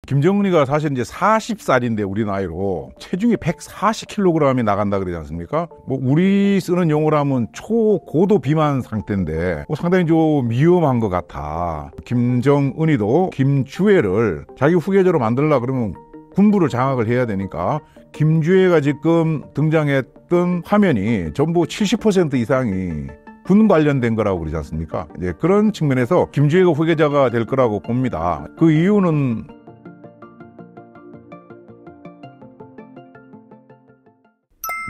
김정은이가 사실 이제 40살인데 우리 나이로 체중이 140kg이 나간다 그러지 않습니까? 뭐 우리 쓰는 용어로 하면 초고도 비만 상태인데 상당히 좀 위험한 것 같아. 김정은이도 김주애를 자기 후계자로 만들려고 그러면 군부를 장악을 해야 되니까 김주애가 지금 등장했던 화면이 전부 70% 이상이 군 관련된 거라고 그러지 않습니까? 이제 그런 측면에서 김주애가 후계자가 될 거라고 봅니다. 그 이유는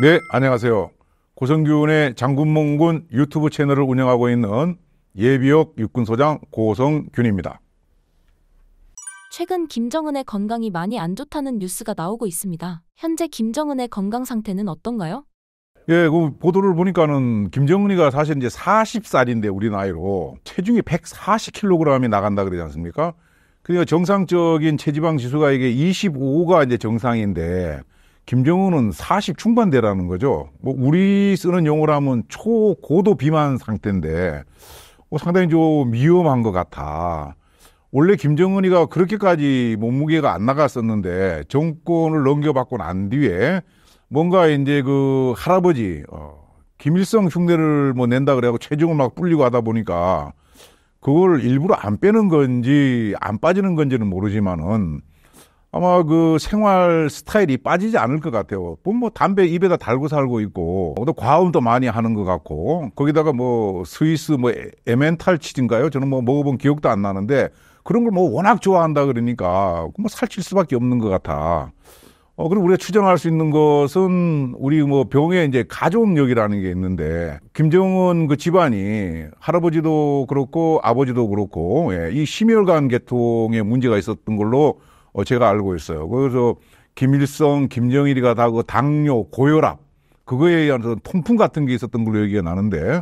네, 안녕하세요. 고성균의 장군몽군 유튜브 채널을 운영하고 있는 예비역 육군소장 고성균입니다. 최근 김정은의 건강이 많이 안 좋다는 뉴스가 나오고 있습니다. 현재 김정은의 건강 상태는 어떤가요? 예, 그 보도를 보니까는 김정은이가 사실 이제 40살인데 우리 나이로 체중이 140kg이 나간다 그러지 않습니까? 그러니까 정상적인 체지방 지수가 이게 25가 이제 정상인데 김정은은 40 중반대라는 거죠. 뭐 우리 쓰는 용어로 하면 초고도 비만 상태인데 상당히 좀 위험한 것 같아. 원래 김정은이가 그렇게까지 몸무게가 안 나갔었는데 정권을 넘겨받고 난 뒤에 뭔가 이제 그 할아버지 김일성 흉내를 뭐 낸다 그래갖고 체중을 막 불리고 하다 보니까 그걸 일부러 안 빼는 건지 안 빠지는 건지는 모르지만은 아마 그 생활 스타일이 빠지지 않을 것 같아요. 뭐 담배 입에다 달고 살고 있고 또 과음도 많이 하는 것 같고 거기다가 뭐 스위스 뭐 에멘탈 치즈인가요? 저는 뭐 먹어본 기억도 안 나는데 그런 걸 뭐 워낙 좋아한다 그러니까 뭐 살찔 수밖에 없는 것 같아. 그리고 우리가 추정할 수 있는 것은 우리 뭐 병에 이제 가족력이라는 게 있는데 김정은 그 집안이 할아버지도 그렇고 아버지도 그렇고 이 심혈관 계통에 문제가 있었던 걸로 제가 알고 있어요. 그래서 김일성, 김정일이가 다 그 당뇨, 고혈압 그거에 의한 통풍 같은 게 있었던 걸로 얘기가 나는데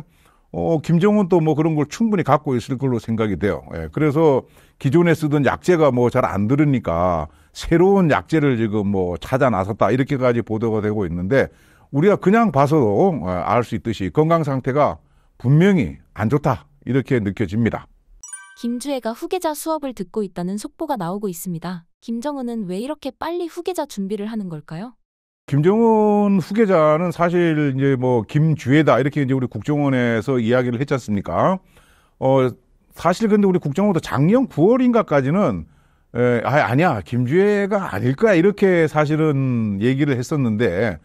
김정은도 뭐 그런 걸 충분히 갖고 있을 걸로 생각이 돼요. 그래서 기존에 쓰던 약제가 뭐 잘 안 들으니까 새로운 약제를 지금 뭐 찾아 나섰다 이렇게까지 보도가 되고 있는데 우리가 그냥 봐서도 알 수 있듯이 건강 상태가 분명히 안 좋다 이렇게 느껴집니다. 김주애가 후계자 수업을 듣고 있다는 속보가 나오고 있습니다. 김정은은 왜 이렇게 빨리 후계자 준비를 하는 걸까요? 김정은 후계자는 사실 이제 뭐 김주애다 이렇게 이제 우리 국정원에서 이야기를 했지 않습니까? 사실 근데 우리 국정원도 작년 9월인가까지는 아니야 김주애가 아닐 거야 이렇게 사실은 얘기를 했었는데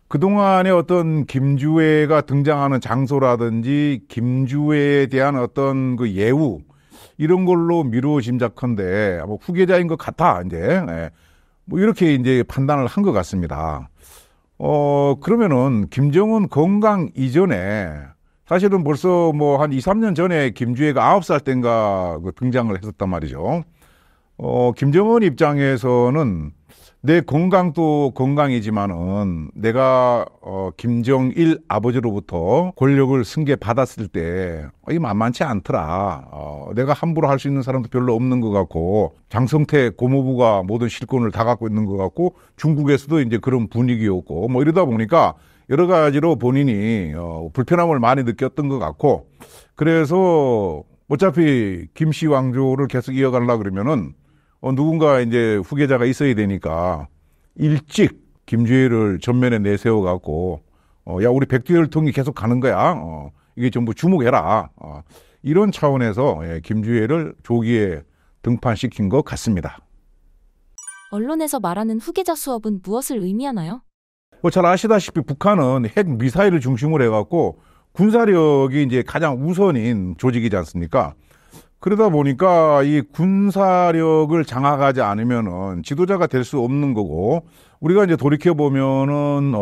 그동안의 어떤 김주애가 등장하는 장소라든지 김주애에 대한 어떤 그 예우 이런 걸로 미루어 짐작컨대 뭐 후계자인 것 같아 이제 뭐 이렇게 이제 판단을 한 것 같습니다. 그러면은 김정은 건강 이전에 사실은 벌써 뭐 한 2, 3년 전에 김주애가 9살 땐가 그 등장을 했었단 말이죠. 김정은 입장에서는 내 건강도 건강이지만은 내가 김정일 아버지로부터 권력을 승계받았을 때 이게 만만치 않더라. 내가 함부로 할 수 있는 사람도 별로 없는 것 같고 장성태 고모부가 모든 실권을 다 갖고 있는 것 같고 중국에서도 이제 그런 분위기였고 뭐 이러다 보니까 여러 가지로 본인이 불편함을 많이 느꼈던 것 같고 그래서 어차피 김씨 왕조를 계속 이어가려고 그러면은 누군가 이제 후계자가 있어야 되니까 일찍 김주애를 전면에 내세워갖고 야 우리 백두혈통이 계속 가는 거야. 이게 전부 주목해라. 이런 차원에서 김주애를 조기에 등판시킨 것 같습니다. 언론에서 말하는 후계자 수업은 무엇을 의미하나요? 뭐 잘 아시다시피 북한은 핵 미사일을 중심으로 해갖고 군사력이 이제 가장 우선인 조직이지 않습니까? 그러다 보니까 이 군사력을 장악하지 않으면은 지도자가 될 수 없는 거고 우리가 이제 돌이켜 보면은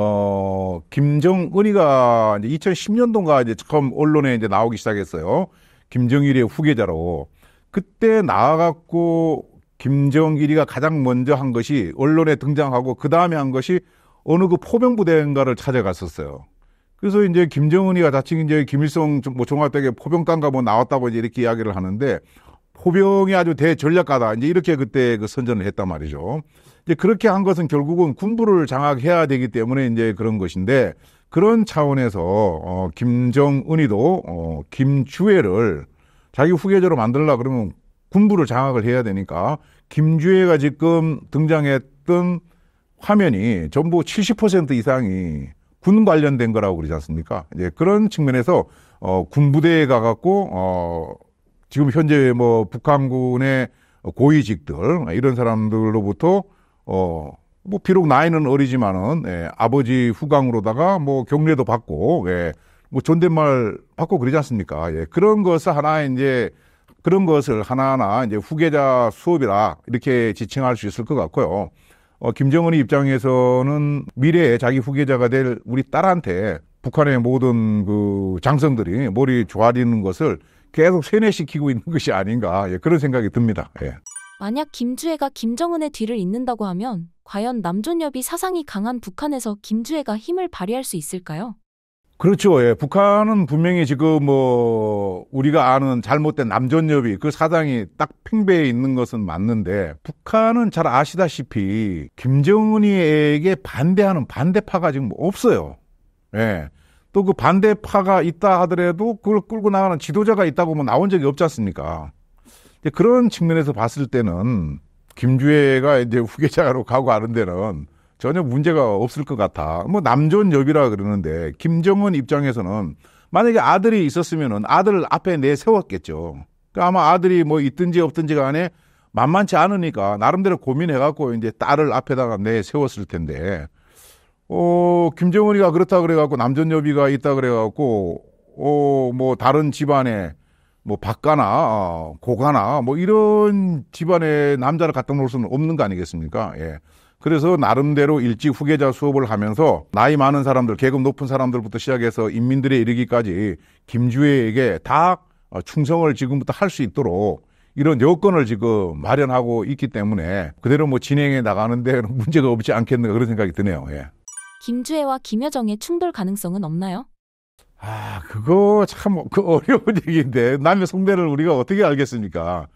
김정은이가 이제 2010년도인가 이제 처음 언론에 이제 나오기 시작했어요. 김정일의 후계자로. 그때 나와갖고 김정일이가 가장 먼저 한 것이 언론에 등장하고 그 다음에 한 것이 어느 그 포병부대인가를 찾아갔었어요. 그래서 이제 김정은이가 자칭 이제 김일성 뭐 종합대학에 포병단가 뭐 나왔다고 이제 이렇게 이야기를 하는데 포병이 아주 대전략가다. 이제 이렇게 그때 그 선전을 했단 말이죠. 이제 그렇게 한 것은 결국은 군부를 장악해야 되기 때문에 이제 그런 것인데 그런 차원에서 김정은이도 김주애를 자기 후계자로 만들려고 그러면 군부를 장악을 해야 되니까 김주애가 지금 등장했던 화면이 전부 70% 이상이 군 관련된 거라고 그러지 않습니까? 이제 그런 측면에서 군부대에 가갖고 지금 현재 뭐 북한군의 고위직들 이런 사람들로부터 뭐 비록 나이는 어리지만은 아버지 후광으로다가 뭐 경례도 받고 뭐 존댓말 받고 그러지 않습니까? 그런 것을 하나하나 이제 후계자 수업이라 이렇게 지칭할 수 있을 것 같고요. 김정은의 입장에서는 미래에 자기 후계자가 될 우리 딸한테 북한의 모든 그 장성들이 머리 조아리는 것을 계속 세뇌시키고 있는 것이 아닌가 그런 생각이 듭니다. 만약 김주애가 김정은의 뒤를 잇는다고 하면 과연 남존여비 사상이 강한 북한에서 김주애가 힘을 발휘할 수 있을까요? 그렇죠. 북한은 분명히 지금 뭐 우리가 아는 잘못된 남존여비 그 사상이 딱 팽배해 있는 것은 맞는데 북한은 잘 아시다시피 김정은이에게 반대하는 반대파가 지금 없어요. 또 그 반대파가 있다 하더라도 그걸 끌고 나가는 지도자가 있다고 뭐 나온 적이 없지 않습니까? 그런 측면에서 봤을 때는 김주애가 이제 후계자로 가고 하는 데는 전혀 문제가 없을 것 같아. 뭐 남존여비라 그러는데 김정은 입장에서는 만약에 아들이 있었으면은 아들을 앞에 내세웠겠죠. 그러니까 아마 아들이 뭐 있든지 없든지 간에 만만치 않으니까 나름대로 고민해갖고 이제 딸을 앞에다가 내세웠을 텐데, 김정은이가 그렇다 그래갖고 남존여비가 있다 그래갖고 뭐 다른 집안에 뭐 박가나 고가나 뭐 이런 집안의 남자를 갖다 놓을 수는 없는 거 아니겠습니까? 그래서 나름대로 일찍 후계자 수업을 하면서 나이 많은 사람들, 계급 높은 사람들부터 시작해서 인민들에 이르기까지 김주애에게 다 충성을 지금부터 할 수 있도록 이런 여건을 지금 마련하고 있기 때문에 그대로 뭐 진행해 나가는데 문제가 없지 않겠는가 그런 생각이 드네요. 김주애와 김여정의 충돌 가능성은 없나요? 그거 참 어려운 얘기인데 남의 속내를 우리가 어떻게 알겠습니까?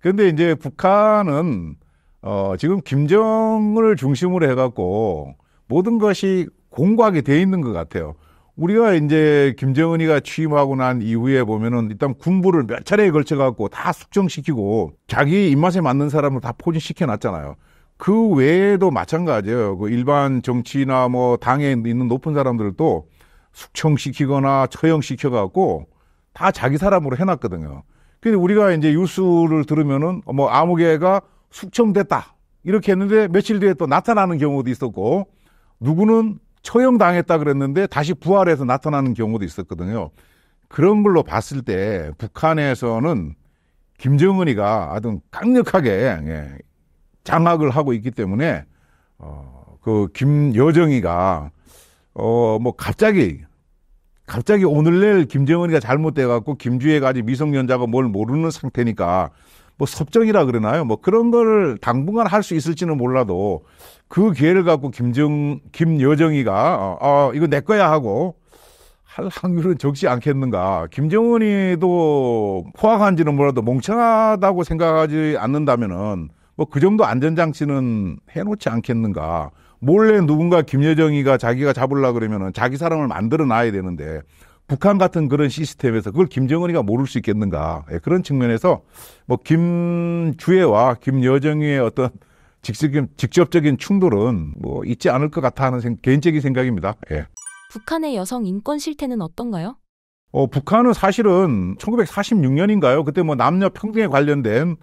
그런데 이제 북한은 지금 김정은을 중심으로 해갖고 모든 것이 공고하게 돼 있는 것 같아요. 우리가 이제 김정은이가 취임하고 난 이후에 보면은 일단 군부를 몇 차례에 걸쳐갖고 다 숙청시키고 자기 입맛에 맞는 사람을 다 포진시켜 놨잖아요. 그 외에도 마찬가지예요. 그 일반 정치나 뭐 당에 있는 높은 사람들도 숙청시키거나 처형시켜갖고 다 자기 사람으로 해놨거든요. 근데 우리가 이제 뉴스를 들으면은 뭐 아무개가 숙청됐다 이렇게 했는데 며칠 뒤에 또 나타나는 경우도 있었고 누구는 처형당했다 그랬는데 다시 부활해서 나타나는 경우도 있었거든요. 그런 걸로 봤을 때 북한에서는 김정은이가 아주 강력하게 장악을 하고 있기 때문에 그 김여정이가 뭐 갑자기 오늘 내일 김정은이가 잘못돼갖고 김주애가 아직 미성년자가 뭘 모르는 상태니까 뭐 섭정이라 그러나요? 뭐 그런 걸 당분간 할 수 있을지는 몰라도 그 기회를 갖고 김여정이가 이거 내 거야 하고 할 확률은 적지 않겠는가. 김정은이도 포악한지는 몰라도 멍청하다고 생각하지 않는다면은 뭐 그 정도 안전장치는 해놓지 않겠는가. 몰래 누군가 김여정이가 자기가 잡으려고 그러면은 자기 사람을 만들어 놔야 되는데 북한 같은 그런 시스템에서 그걸 김정은이가 모를 수 있겠는가. 그런 측면에서 뭐 김주애와 김여정이의 어떤 직접적인 충돌은 뭐 있지 않을 것 같아 하는 개인적인 생각입니다. 북한의 여성 인권 실태는 어떤가요? 북한은 사실은 1946년인가요? 그때 뭐 남녀 평등에 관련된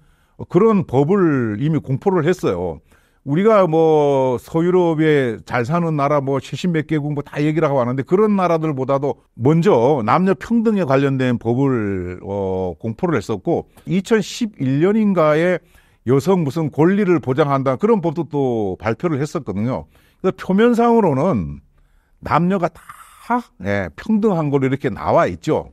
그런 법을 이미 공포를 했어요. 우리가 뭐 서유럽에 잘 사는 나라 뭐 70몇 개국 뭐 다 얘기를 하고 하는데 그런 나라들보다도 먼저 남녀 평등에 관련된 법을 공포를 했었고 2011년인가에 여성 무슨 권리를 보장한다 그런 법도 또 발표를 했었거든요. 그래서 표면상으로는 남녀가 다 평등한 걸로 이렇게 나와 있죠.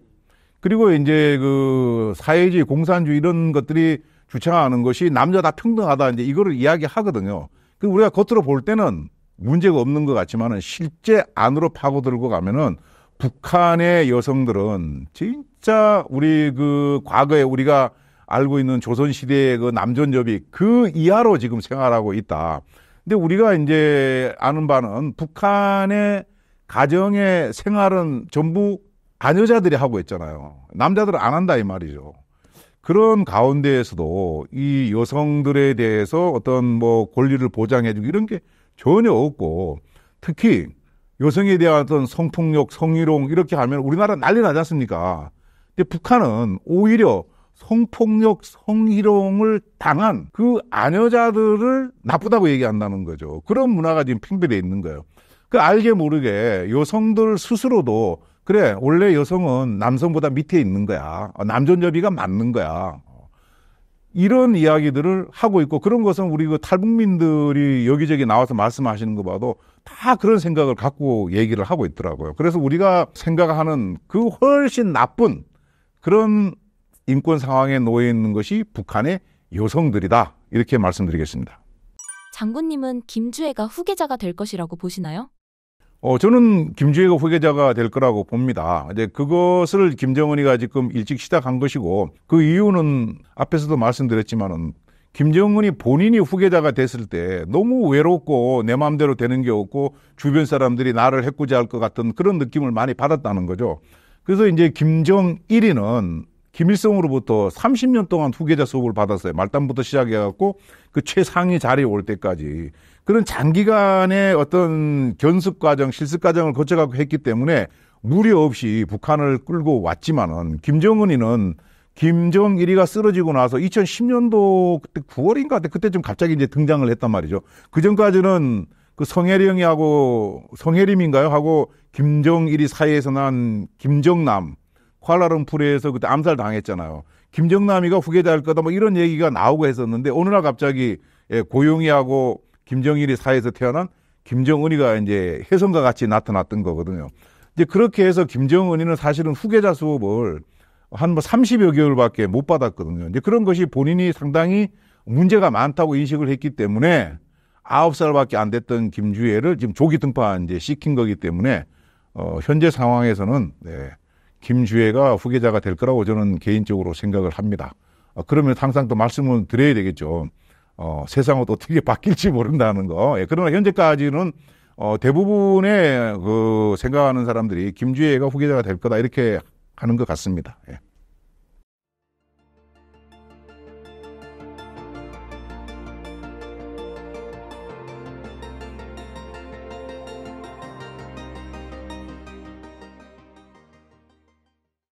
그리고 이제 그 사회주의, 공산주의 이런 것들이 주창하는 것이 남녀 다 평등하다 이제 이거를 이야기하거든요. 그 우리가 겉으로 볼 때는 문제가 없는 것 같지만은 실제 안으로 파고들고 가면은 북한의 여성들은 진짜 우리 그 과거에 우리가 알고 있는 조선 시대의 그 남존여비 그 이하로 지금 생활하고 있다. 근데 우리가 이제 아는 바는 북한의 가정의 생활은 전부 아녀자들이 하고 있잖아요. 남자들은 안 한다 이 말이죠. 그런 가운데에서도 이 여성들에 대해서 어떤 뭐 권리를 보장해주고 이런 게 전혀 없고, 특히 여성에 대한 어떤 성폭력, 성희롱 이렇게 하면 우리나라 난리 나지 않습니까? 근데 북한은 오히려 성폭력, 성희롱을 당한 그 아녀자들을 나쁘다고 얘기한다는 거죠. 그런 문화가 지금 팽배되어 있는 거예요. 그 알게 모르게 여성들 스스로도 그래, 원래 여성은 남성보다 밑에 있는 거야. 남존여비가 맞는 거야. 이런 이야기들을 하고 있고, 그런 것은 우리 그 탈북민들이 여기저기 나와서 말씀하시는 거 봐도 다 그런 생각을 갖고 얘기를 하고 있더라고요. 그래서 우리가 생각하는 그 훨씬 나쁜 그런 인권 상황에 놓여 있는 것이 북한의 여성들이다. 이렇게 말씀드리겠습니다. 장군님은 김주애가 후계자가 될 것이라고 보시나요? 저는 김주애가 후계자가 될 거라고 봅니다. 이제 그것을 김정은이가 지금 일찍 시작한 것이고, 그 이유는 앞에서도 말씀드렸지만은 김정은이 본인이 후계자가 됐을 때 너무 외롭고 내 마음대로 되는 게 없고 주변 사람들이 나를 해코지할 것 같은 그런 느낌을 많이 받았다는 거죠. 그래서 이제 김정일이는 김일성으로부터 30년 동안 후계자 수업을 받았어요. 말단부터 시작해갖고 그 최상위 자리에 올 때까지. 그런 장기간의 어떤 견습 과정, 실습 과정을 거쳐갖고 했기 때문에 무리 없이 북한을 끌고 왔지만은, 김정은이는 김정일이가 쓰러지고 나서 2010년도 그때 9월인가 그때쯤 갑자기 이제 등장을 했단 말이죠. 그 전까지는 그 성혜림인가요? 하고 김정일이 사이에서 난 김정남, 쿠알라룸푸르에서 그때 암살 당했잖아요. 김정남이가 후계자일 거다 뭐 이런 얘기가 나오고 했었는데, 어느 날 갑자기 고용이하고 김정일이 사이에서 태어난 김정은이가 이제 혜성과 같이 나타났던 거거든요. 이제 그렇게 해서 김정은이는 사실은 후계자 수업을 한 뭐 30여 개월밖에 못 받았거든요. 이제 그런 것이 본인이 상당히 문제가 많다고 인식을 했기 때문에 9살밖에 안 됐던 김주애를 지금 조기 등파 이제 시킨 거기 때문에 현재 상황에서는 김주애가 후계자가 될 거라고 저는 개인적으로 생각을 합니다. 그러면 항상 또 말씀을 드려야 되겠죠. 세상은 어떻게 바뀔지 모른다는 거. 그러나 현재까지는 대부분의 그 생각하는 사람들이 김주애가 후계자가 될 거다 이렇게 하는 것 같습니다.